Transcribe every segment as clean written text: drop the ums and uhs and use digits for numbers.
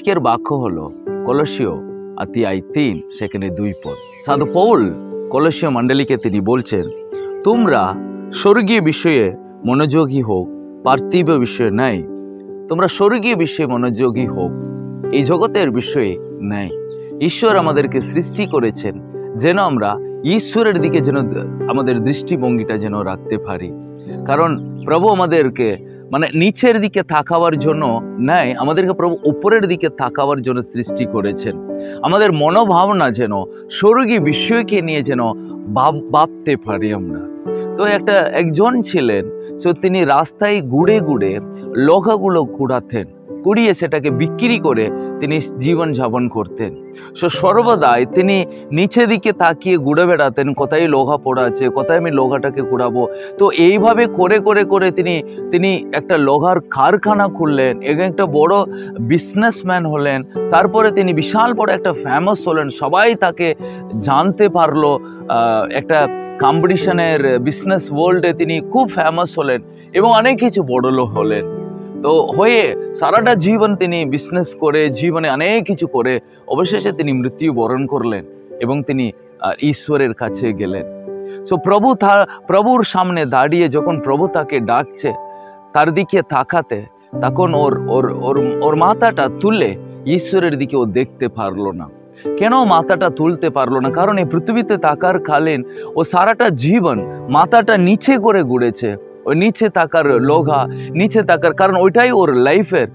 আজকের বাক্য হলো কলসীয় অধ্যায় 3 সেখানে 2 পদ। সাধু পৌল কলসীয় মণ্ডলীকে তিনি বলছেন, তোমরা স্বর্গীয় বিষয়ে মনোযোগী হোক, পার্থিব বিষয়ে নাই। তোমরা স্বর্গীয় বিষয়ে মনোযোগী হোক, এই জগতের বিষয়ে নাই। ঈশ্বর আমাদেরকে সৃষ্টি করেছেন যেন আমরা ঈশ্বরের দিকে যেন আমাদের দৃষ্টিভঙ্গিটা যেন রাখতে পারি। কারণ প্রভু আমাদেরকে নিচের দিকে তাকাবার জন্য নাই, আমাদেরকে প্রভু উপরের দিকে তাকাবার জন্য সৃষ্টি করেছেন। আমাদের মনোভাবনা যেন স্বর্গীয় বিষয়কে নিয়ে যেন ভাবতে পারি আমরা। তো একজন ছিলেন, তো তিনি রাস্তায় ঘুরে ঘুরে লোহাগুলো কুড়িয়ে সেটাকে বিক্রি করে তিনি জীবন যাপন করতেন। সর্বদাই তিনি নিচে দিকে তাকিয়ে ঘুরে বেড়াতেন, কোথায় লোহা পড়া আছে, কোথায় আমি লোহাটাকে কুড়াবো। তো এইভাবে করে করে করে তিনি একটা লোহার কারখানা খুললেন, একটা বড় বিজনেসম্যান হলেন। তারপরে তিনি বিশাল বড় একটা ফেমাস হলেন, সবাই তাকে জানতে পারলো। একটা কম্পিটিশনের বিজনেস ওয়ার্ল্ডে তিনি খুব ফেমাস হলেন এবং অনেক কিছু বড়লোক হলেন। তো হয়ে সারাটা জীবন তিনি বিজনেস করে, জীবনে অনেক কিছু করে অবশেষে তিনি মৃত্যুবরণ করলেন এবং তিনি ঈশ্বরের কাছে গেলেন। তো প্রভুর সামনে দাঁড়িয়ে যখন প্রভু তাকে ডাকছে, তার দিকে তাকাতে, তখন ওর মাথাটা তুলে ঈশ্বরের দিকে ও দেখতে পারলো না। কেন মাথাটা তুলতে পারলো না? কারণ এই পৃথিবীতে থাকার কালীন ও সারাটা জীবন মাথাটা নিচে করে ঘুরেছে। ওই নিচে থাকার লোহা, নিচে থাকার, কারণ ওইটাই ওর লাইফের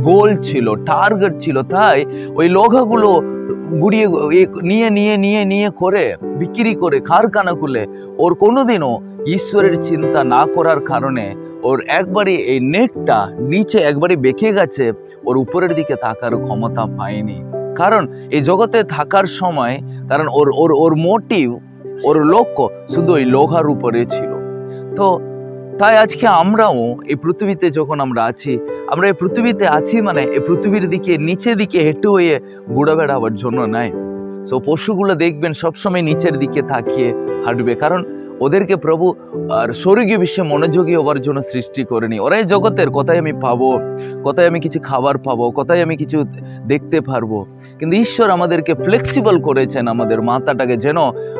গোল ছিল, টার্গেট ছিল। তাই ওই লোহাগুলো গুড়িয়ে নিয়ে নিয়ে নিয়ে নিয়ে করে বিক্রি করে কারখানা খুলে ওর কোনোদিনও ঈশ্বরের চিন্তা না করার কারণে ওর একবারই এই নেকটা নিচে একবারই বেঁকে গেছে, ওর উপরের দিকে থাকার ক্ষমতা পায়নি। কারণ এই জগতে থাকার সময়, কারণ ওর মোটিভ, ওর লক্ষ্য শুধু ওই লোহার উপরে ছিল। তো তাই আজকে আমরাও এই পৃথিবীতে যখন আমরা এই পৃথিবীতে আছি এই পৃথিবীর দিকে নিচের দিকে হেঁটে হয়ে ঘুরে বেড়াবার জন্য নাই। সো পশুগুলো দেখবেন সবসময় নিচের দিকে তাকিয়ে হাঁটবে, কারণ ওদেরকে প্রভু আর স্বর্গীয় বিশ্বে মনোযোগী হওয়ার জন্য সৃষ্টি করেনি। ওরাই জগতের কোথায় আমি পাবো, কোথায় আমি কিছু খাবার পাবো, কোথায় আমি কিছু দেখতে পারবো। কিন্তু ঈশ্বর আমাদেরকে ফ্লেক্সিবল করেছেন, আমাদের মাথাটাকে যেন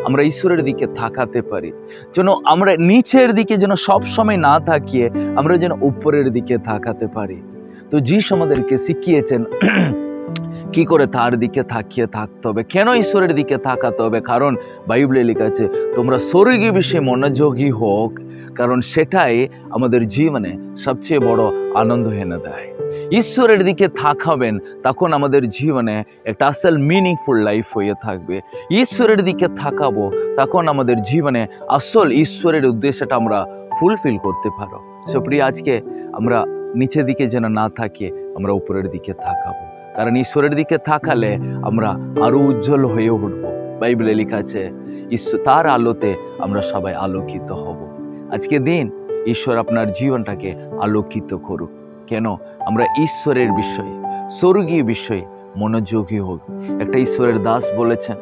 আমরা ঈশ্বরের দিকে তাকাতে পারি, যেন আমরা নিচের দিকে যেন সবসময় না তাকিয়ে আমরা যেন উপরের দিকে তাকাতে পারি। তো যিশু আমাদেরকে শিখিয়েছেন কি করে তার দিকে তাকিয়ে থাকতে হবে, কেন ঈশ্বরের দিকে তাকাতে হবে। কারণ বাইবেলে লেখা আছে, তোমরা স্বর্গীয় বিষয়ে মনোযোগী হোক, কারণ সেটাই আমাদের জীবনে সবচেয়ে বড় আনন্দ এনে দেয়। ঈশ্বরের দিকে তাকাবেন, তখন আমাদের জীবনে একটা আসল মিনিংফুল লাইফ হয়ে থাকবে। ঈশ্বরের দিকে তাকাবো, তখন আমাদের জীবনে আসল ঈশ্বরের উদ্দেশ্যটা আমরা ফুলফিল করতে পারো। সুপ্রিয়, আজকে আমরা নিচের দিকে যেন না থাকিয়ে আমরা উপরের দিকে তাকাবো, কারণ ঈশ্বরের দিকে তাকালে আমরা আরো উজ্জ্বল হয়ে উঠবো। বাইবেলে লেখা আছে, তার আলোতে আমরা সবাই আলোকিত হব। আজকে দিন ঈশ্বর আপনার জীবনটাকে আলোকিত করুক। কেন? আমরা ঈশ্বরের বিষয়ে, স্বর্গীয় বিষয়ে মনোযোগী হোক। একটা ঈশ্বরের দাস বলেছেন,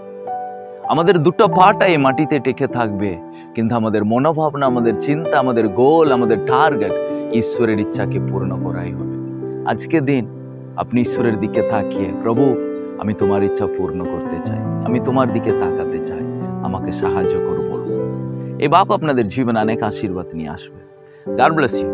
আমাদের দুটো পাটা এই মাটিতে টেকে থাকবে, কিন্তু আমাদের মনোভাবনা, আমাদের চিন্তা, আমাদের গোল, আমাদের টার্গেট ঈশ্বরের ইচ্ছাকে পূর্ণ করাই হবে। আজকে দিন আপনি ঈশ্বরের দিকে তাকিয়ে, প্রভু আমি তোমার ইচ্ছা পূর্ণ করতে চাই, আমি তোমার দিকে তাকাতে চাই, আমাকে সাহায্য করো বলবো। এই বাপ আপনাদের জীবনে অনেক আশীর্বাদ নিয়ে আসবে। God bless you.